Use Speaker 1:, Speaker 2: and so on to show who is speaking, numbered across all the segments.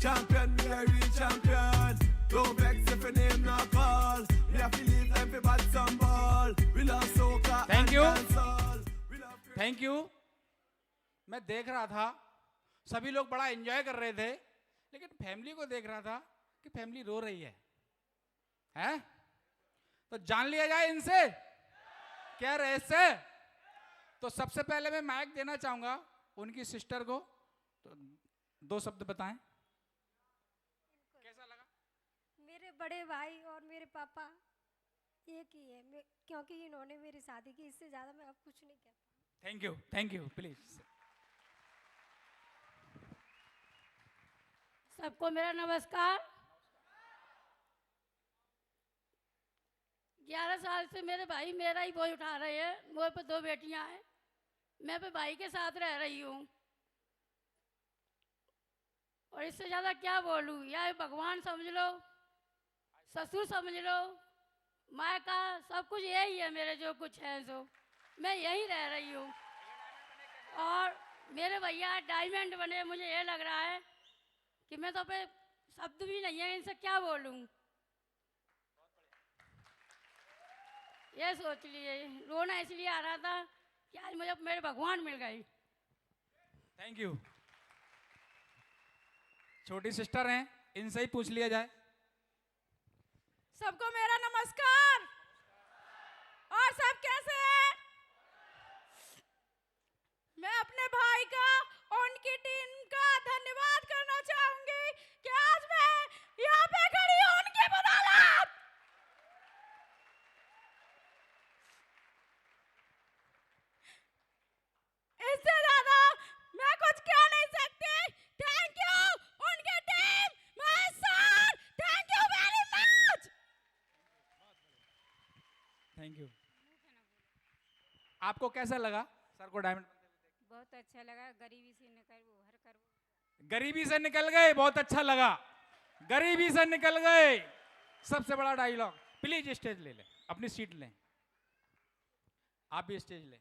Speaker 1: Champion, me a real champion. Don't vex if your name not call. We have to leave everybody some ball. We love soca
Speaker 2: Thank
Speaker 1: and
Speaker 2: you.
Speaker 1: dancehall. We love
Speaker 2: thank you. मैं देख रहा था सभी लोग बड़ा enjoy कर रहे थे, लेकिन फैमिली को देख रहा था कि फैमिली रो रही है, हैं? तो जान लिया जाए इनसे क्या रहस्य है। तो सबसे पहले मैं माइक देना चाहूंगा उनकी सिस्टर को, तो 2 शब्द बताएं कैसा लगा।
Speaker 3: मेरे बड़े भाई और मेरे पापा एक ही है, क्योंकि इन्होंने मेरी शादी की, इससे ज़्यादा मैं अब कुछ नहीं कहता।
Speaker 2: Thank you please.
Speaker 4: सबको मेरा नमस्कार। 11 साल से मेरे भाई मेरा ही बोझ उठा रहे हैं। मेरे पे 2 बेटियां हैं, मैं अपने भाई के साथ रह रही हूँ, और इससे ज़्यादा क्या बोलूँ। या भगवान समझ लो, ससुर समझ लो, मायका, सब कुछ यही है मेरे, जो कुछ है सो मैं यहीं रह रही हूँ। और मेरे भैया डायमंड बने, मुझे ये लग रहा है कि मैं तो पे शब्द भी नहीं है, इनसे क्या बोलूं। ये सोच लिए, रोना इसलिए आ रहा था कि आज मुझे मेरे भगवान मिल गए।
Speaker 2: Thank you. छोटी सिस्टर हैं, इनसे ही पूछ लिया जाए।
Speaker 5: सबको मेरा नमस्कार। और सब कैसे हैं? मैं अपने भाई का और उनकी टीम का धन्यवाद करना चाहूंगी कि आज मैं यहाँ पे खड़ी हूँ उनकी बदौलत। इससे ज्यादा मैं कुछ कह नहीं सकती। थैंक यू उनकी team, Mahesh sir, thank you very much.
Speaker 2: Thank you. आपको कैसा लगा सर को डायमंड?
Speaker 3: बहुत अच्छा लगा। गरीबी से निकल वो हर कर
Speaker 2: गरीबी से निकल गए, बहुत अच्छा लगा। गरीबी से निकल गए, सबसे बड़ा डायलॉग। प्लीज स्टेज ले लें, अपनी सीट लें, आप भी स्टेज लें।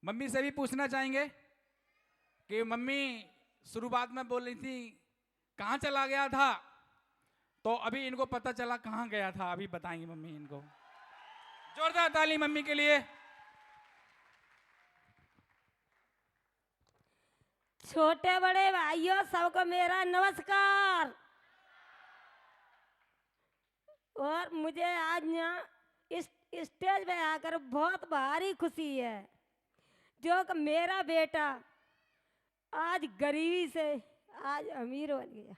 Speaker 2: मम्मी से भी पूछना चाहेंगे कि मम्मी शुरुआत में बोल रही थी कहाँ चला गया था, तो अभी इनको पता चला कहाँ गया था, अभी बताएंगे मम्मी इनको। जोरदार ताली मम्मी के लिए।
Speaker 3: छोटे बड़े भाइयों सबको मेरा नमस्कार। और मुझे आज यहाँ इस स्टेज पे आकर बहुत भारी खुशी है, जो कि मेरा बेटा आज गरीबी से आज अमीर बन गया।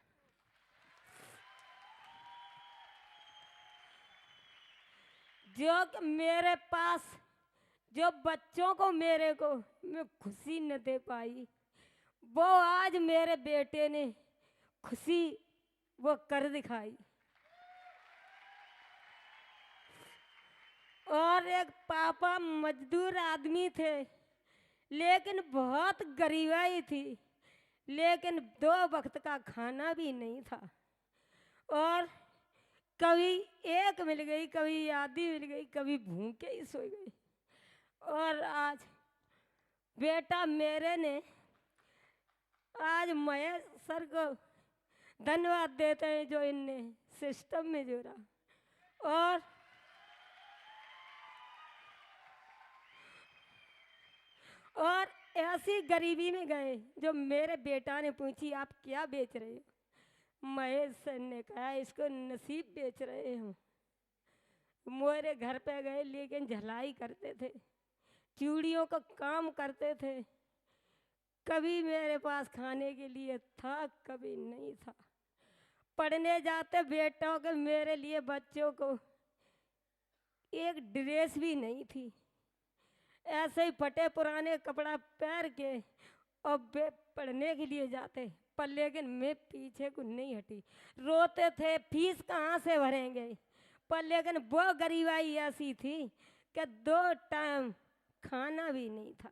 Speaker 3: जो कि मेरे पास जो बच्चों को मेरे को मैं खुशी न दे पाई, वो आज मेरे बेटे ने खुशी वो कर दिखाई। और एक पापा मजदूर आदमी थे, लेकिन बहुत गरीबाई थी, लेकिन 2 वक्त का खाना भी नहीं था। और कभी एक मिल गई, कभी आधी मिल गई, कभी भूखे ही सो गई। और आज बेटा मेरे ने आज महेश सर को धन्यवाद देते हैं, जो इनने सिस्टम में जोड़ा। और ऐसी गरीबी में गए, जो मेरे बेटा ने पूछी आप क्या बेच रहे हो, महेश सर ने कहा इसको नसीब बेच रहे हो। मेरे घर पे गए, लेकिन झलाई करते थे, चूड़ियों का काम करते थे। कभी मेरे पास खाने के लिए था, कभी नहीं था। पढ़ने जाते बेटों के मेरे लिए बच्चों को एक ड्रेस भी नहीं थी। ऐसे ही फटे पुराने कपड़ा पहन के और पढ़ने के लिए जाते, पर लेकिन मैं पीछे को नहीं हटी। रोते थे फीस कहाँ से भरेंगे, पर लेकिन वो गरीबाई ऐसी थी कि 2 टाइम खाना भी नहीं था।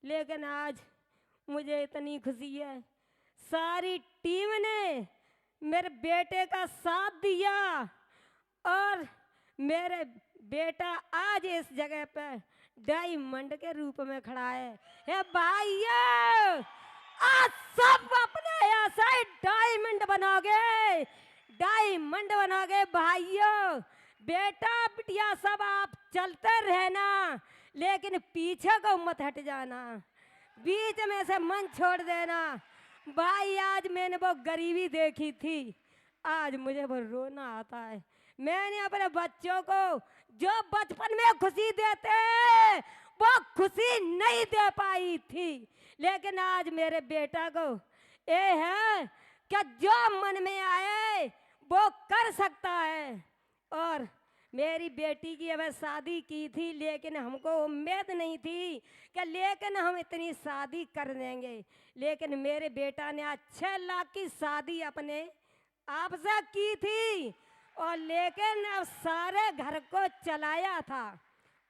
Speaker 3: लेकिन आज मुझे इतनी खुशी है, सारी टीम ने मेरे बेटे का साथ दिया और मेरे बेटा आज इस जगह पर डायमंड के रूप में खड़ा है। हे भाइयों, आज सब अपने बनोगे, डायमंड बनोगे भाइयों। बेटा बिटिया सब आप चलते रहना, लेकिन पीछे को मत हट जाना, बीच में से मन छोड़ देना। भाई आज मैंने वो गरीबी देखी थी, आज मुझे वो रोना आता है। मैंने अपने बच्चों को जो बचपन में खुशी देते वो खुशी नहीं दे पाई थी, लेकिन आज मेरे बेटा को ये है कि जो मन में आए वो कर सकता है। और मेरी बेटी की अब शादी की थी, लेकिन हमको उम्मीद नहीं थी कि लेकिन हम इतनी शादी कर देंगे, लेकिन मेरे बेटा ने 6 लाख की शादी अपने आप से की थी, और लेकिन अब सारे घर को चलाया था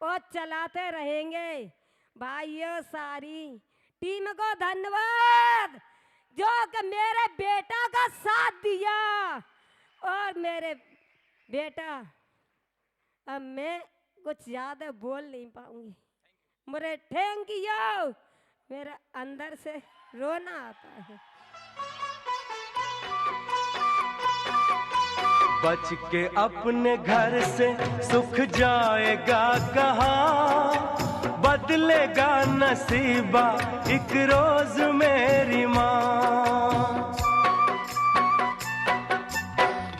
Speaker 3: और चलाते रहेंगे। भाइयों सारी टीम को धन्यवाद जो कि मेरे बेटा का साथ दिया। और मेरे बेटा अब मैं कुछ ज़्यादा बोल नहीं पाऊंगी, मेरे थैंक यू, मेरे अंदर से रोना आता है।
Speaker 6: बच के अपने घर से सुख जाएगा कहाँ, बदलेगा नसीबा एक रोज मेरी माँ।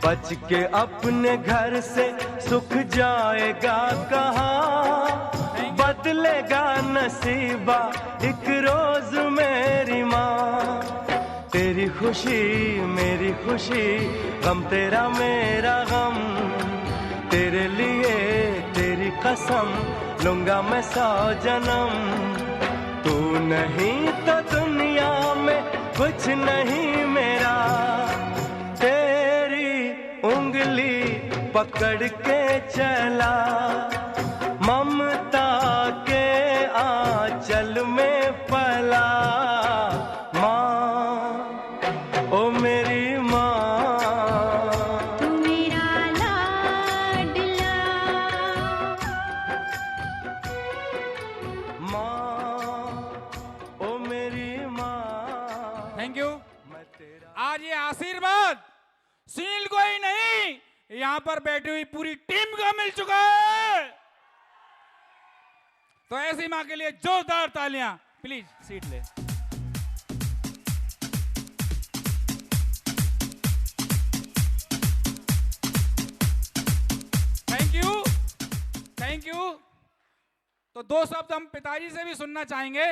Speaker 6: बच के अपने घर से सुख जाएगा कहाँ, बदलेगा नसीबा एक रोज मेरी माँ। तेरी खुशी मेरी खुशी, गम तेरा मेरा गम, तेरे लिए तेरी कसम लूंगा मैं 100 जन्म। तू नहीं तो दुनिया में कुछ नहीं मेरा, तेरी उंगली पकड़ के चला, ममता के आंचल में पला। ओ मेरी माँ,
Speaker 5: तू मेरा लाडला,
Speaker 6: माँ, ओ मेरी माँ।
Speaker 2: Thank you.
Speaker 6: मैं तेरा
Speaker 2: आज ये आशीर्वाद सुनील को ही नहीं, यहाँ पर बैठी हुई पूरी टीम को मिल चुका है। तो ऐसी माँ के लिए जोरदार तालियां। प्लीज सीट ले। Thank you, thank you. तो 2 शब्द हम पिताजी से भी सुनना चाहेंगे,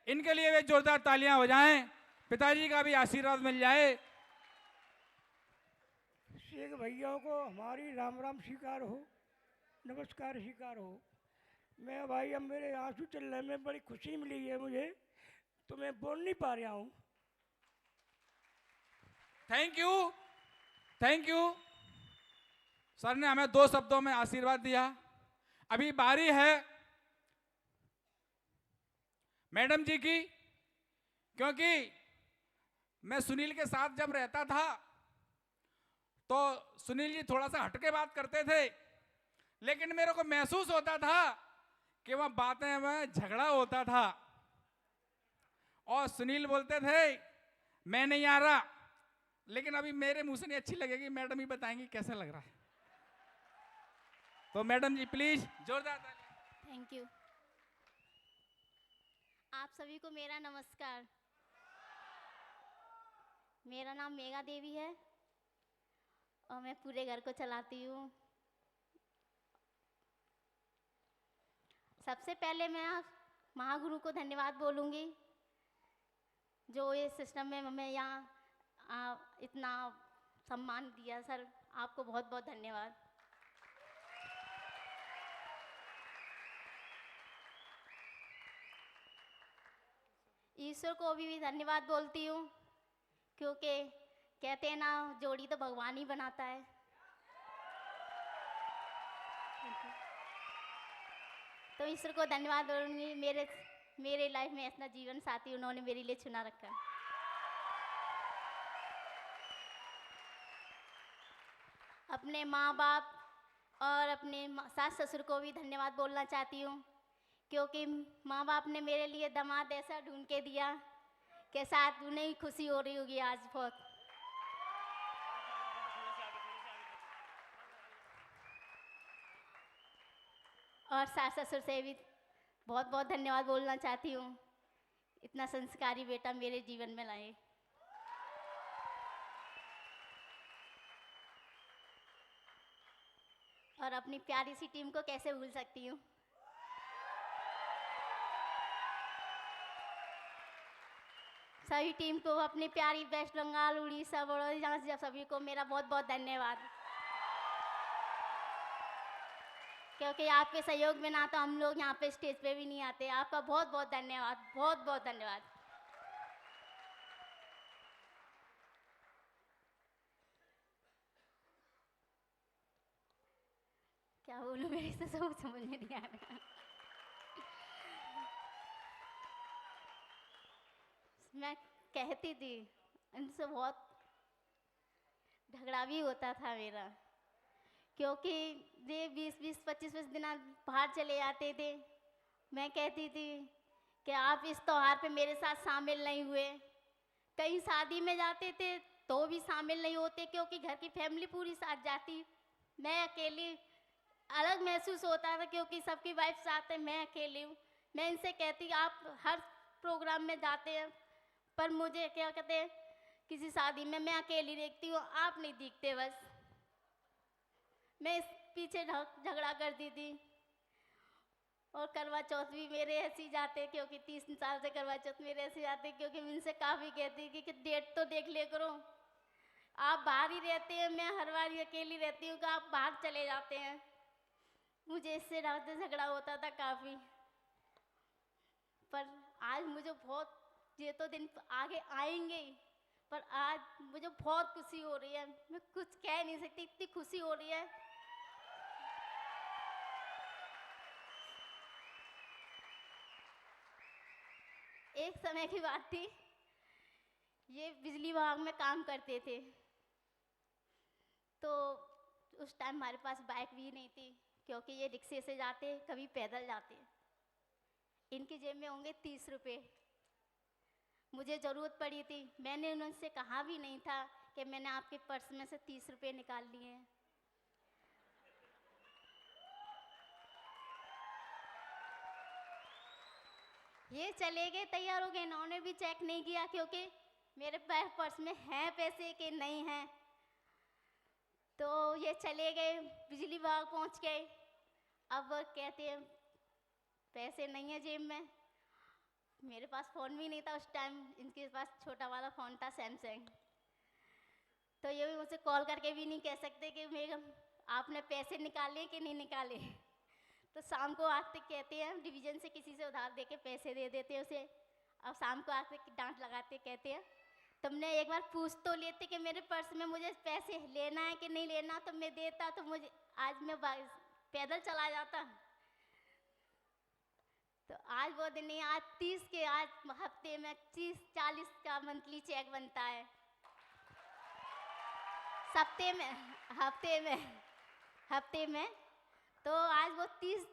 Speaker 2: इनके लिए वे जोरदार तालियां हो जाएं, पिताजी का भी आशीर्वाद मिल जाए।
Speaker 7: शेख भैया को हमारी राम राम स्वीकार हो, नमस्कार स्वीकार हो। मैं भाई अब मेरे आंसू चल रहे हैं, बड़ी खुशी मिली है मुझे, तो मैं बोल नहीं पा रहा हूँ।
Speaker 2: Thank you, thank you. Sir ने हमें 2 शब्दों में आशीर्वाद दिया। अभी बारी है मैडम जी की, क्योंकि मैं सुनील के साथ जब रहता था तो सुनील जी थोड़ा सा हटके बात करते थे, लेकिन मेरे को महसूस होता था कि वह बातें में झगड़ा होता था, और सुनील बोलते थे मैं नहीं आ रहा, लेकिन अभी मेरे मुंह से नहीं अच्छी लगेगी, मैडम ही बताएंगी कैसा लग रहा है। तो मैडम जी प्लीज जोरदार तालियां।
Speaker 8: Thank you. आप सभी को मेरा नमस्कार। मेरा नाम मेघा देवी है और मैं पूरे घर को चलाती हूँ। सबसे पहले मैं महागुरु को धन्यवाद बोलूँगी, जो ये सिस्टम में हमें यहाँ इतना सम्मान दिया। सर आपको बहुत बहुत धन्यवाद। ईश्वर को भी धन्यवाद बोलती हूँ, क्योंकि कहते हैं ना, जोड़ी तो भगवान ही बनाता है। तो ईश्वर को धन्यवाद बोलूँगी, मेरे लाइफ में ऐसा जीवन साथी उन्होंने मेरे लिए चुना रखा है। अपने माँ बाप और अपने सास ससुर को भी धन्यवाद बोलना चाहती हूँ, क्योंकि माँ बाप ने मेरे लिए दामाद ऐसा ढूंढ के दिया कि साथ उन्हें ही खुशी हो रही होगी आज बहुत। और सास ससुर से भी बहुत बहुत धन्यवाद बोलना चाहती हूँ, इतना संस्कारी बेटा मेरे जीवन में लाए। और अपनी प्यारी सी टीम को कैसे भूल सकती हूँ। सभी टीम को, अपनी प्यारी वेस्ट बंगाल, उड़ीसा, बड़ौदा, सभी को मेरा बहुत बहुत धन्यवाद, क्योंकि आपके सहयोग में ना तो हम लोग यहाँ पे स्टेज पे भी नहीं आते। आपका बहुत बहुत धन्यवाद, बहुत बहुत धन्यवाद। क्या बोलूं, मेरे से सब समझ में नहीं आ रहा। मैं कहती थी, इनसे बहुत झगड़ा भी होता था मेरा, क्योंकि ये 20-25 दिन बाहर चले जाते थे। मैं कहती थी कि आप इस त्योहार पे मेरे साथ शामिल नहीं हुए। कहीं शादी में जाते थे तो भी शामिल नहीं होते, क्योंकि घर की फैमिली पूरी साथ जाती, मैं अकेली अलग महसूस होता था, क्योंकि सबकी वाइफ साथ है, मैं अकेली हूँ। मैं इनसे कहती, आप हर प्रोग्राम में जाते हैं, पर मुझे क्या कहते हैं, किसी शादी में मैं अकेली देखती हूँ, आप नहीं दिखते। बस मैं इस पीछे झगड़ा करती थी। और करवा चौथ भी मेरे ऐसे ही जाते, क्योंकि 30 साल से करवा चौथ मेरे ऐसे जाते, क्योंकि मैं इनसे काफ़ी कहती कि डेट तो देख ले करो, आप बाहर ही रहते हैं, मैं हर बार अकेली रहती हूँ कि आप बाहर चले जाते हैं। मुझे इससे झगड़ा होता था काफ़ी। पर आज मुझे बहुत, ये तो दिन आगे आएंगे ही, पर आज मुझे बहुत खुशी हो रही है, मैं कुछ कह नहीं सकती, इतनी खुशी हो रही है। एक समय की बात थी, ये बिजली विभाग में काम करते थे, तो उस टाइम हमारे पास बाइक भी नहीं थी, क्योंकि ये रिक्शे से जाते, कभी पैदल जाते। इनकी जेब में होंगे 30 रुपये। मुझे ज़रूरत पड़ी थी, मैंने उनसे कहा भी नहीं था कि मैंने आपके पर्स में से 30 रुपये निकाल लिए हैं। ये चले गए, तैयार हो गए, इन्होंने भी चेक नहीं किया, क्योंकि मेरे पर्स में हैं पैसे कि नहीं हैं। तो ये चले गए, बिजली विभाग पहुंच गए। अब कहते हैं पैसे नहीं है जेब में। मेरे पास फ़ोन भी नहीं था उस टाइम, इनके पास छोटा वाला फ़ोन था, सैमसंग। तो ये भी मुझसे कॉल करके भी नहीं कह सकते कि मेरे आपने पैसे निकाले कि नहीं निकाले। तो शाम को आके कहते हैं, डिवीज़न से किसी से उधार दे के पैसे दे देते हैं उसे। अब शाम को आके डांट लगाते, कहते हैं तुमने एक बार पूछ तो लेते कि मेरे पर्स में मुझे पैसे लेना है कि नहीं लेना, तो मैं देता, तो मुझे आज मैं पैदल चला जाता। तो आज वो दिन नहीं, आज 30 के, आज हफ्ते में 30-40 का मंथली चेक बनता है। हफ्ते में तो आज वो 30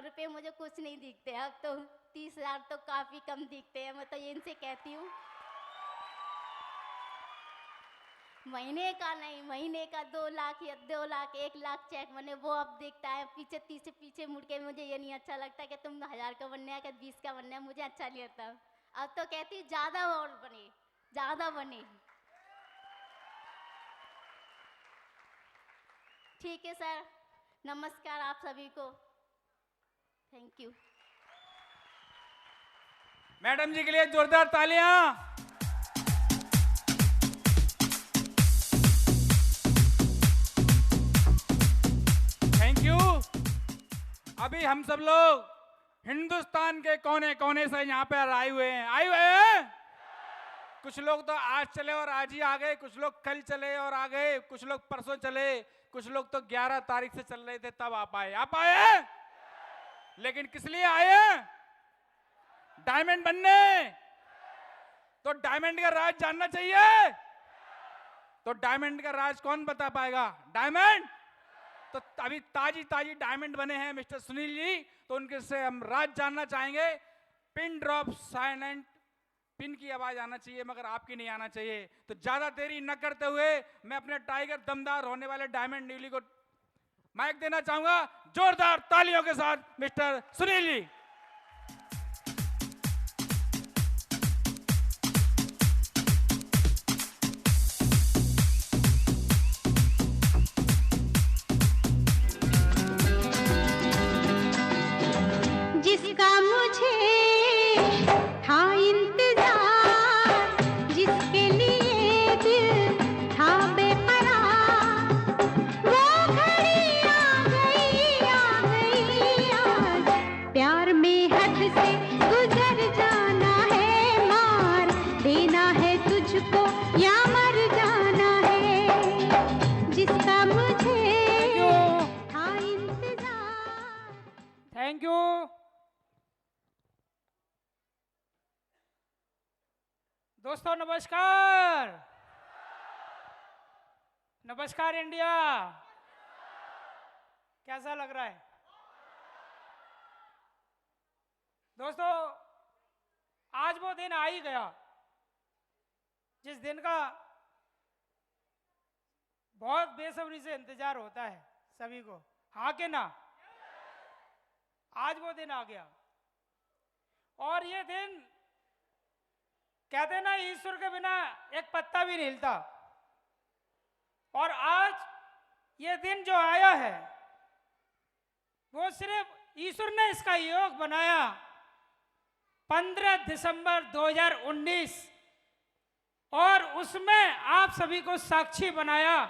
Speaker 8: रुपये मुझे कुछ नहीं दिखते। अब तो 30,000 तो काफ़ी कम दिखते हैं। मैं तो ये इनसे कहती हूँ, महीने का नहीं, महीने का 2 लाख या 2 लाख 1 लाख चेक बने, वो अब दिखता है। पीछे मुड़ के मुझे ये नहीं अच्छा लगता कि तुम 1000 का बनना है कि 20 का बनना है, मुझे अच्छा नहीं लगता। अब तो कहती हूँ ज़्यादा और बने, ज़्यादा बने। ठीक है सर, नमस्कार आप सभी को, थैंक यू।
Speaker 2: मैडम जी के लिए जोरदार तालियां। Thank you. अभी हम सब लोग हिंदुस्तान के कोने कोने से यहाँ पर आए हुए हैं। कुछ लोग तो आज चले और आज ही आ गए, कुछ लोग कल चले और आ गए, कुछ लोग परसों चले, कुछ लोग तो 11 तारीख से चल रहे थे तब आप आए। लेकिन किस लिए आए? डायमंड बनने। तो डायमंड का राज जानना चाहिए। तो डायमंड का राज कौन बता पाएगा? डायमंड। तो अभी ताजी डायमंड बने हैं मिस्टर सुनील जी, तो उनके से हम राज जानना चाहेंगे। पिन ड्रॉप साइलेंट, पिन की आवाज आना चाहिए मगर आपकी नहीं आना चाहिए। तो ज्यादा देरी न करते हुए मैं अपने टाइगर दमदार होने वाले डायमंड न्यूली को माइक देना चाहूंगा जोरदार तालियों के साथ मिस्टर सुनील जी।
Speaker 8: जिसका मुझे था इंतजार, जिसके लिए दिल था बेकरार, वो घड़ी आ गई आज। प्यार में हद से गुजर जाना है, मार देना है तुझको या मर जाना है। जिसका मुझे था इंतजार।
Speaker 7: Thank you. दोस्तों नमस्कार। नमस्कार इंडिया। कैसा लग रहा है दोस्तों? आज वो दिन आ ही गया जिस दिन का बहुत बेसब्री से इंतजार होता है सभी को, हाँ के ना? आज वो दिन आ गया और ये दिन कहते हैं ना, ईश्वर के बिना एक पत्ता भी नहीं हिलता। और आज ये दिन जो आया है वो सिर्फ ईश्वर ने इसका योग बनाया। 15 दिसंबर 2019 और उसमें आप सभी को साक्षी बनाया।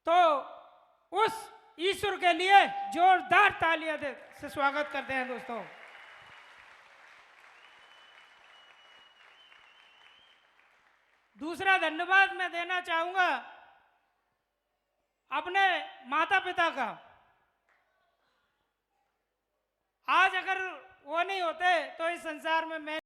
Speaker 7: तो उस ईश्वर के लिए जोरदार तालियां से स्वागत करते हैं दोस्तों। दूसरा धन्यवाद मैं देना चाहूंगा अपने माता पिता का। आज अगर वो नहीं होते तो इस संसार में मैं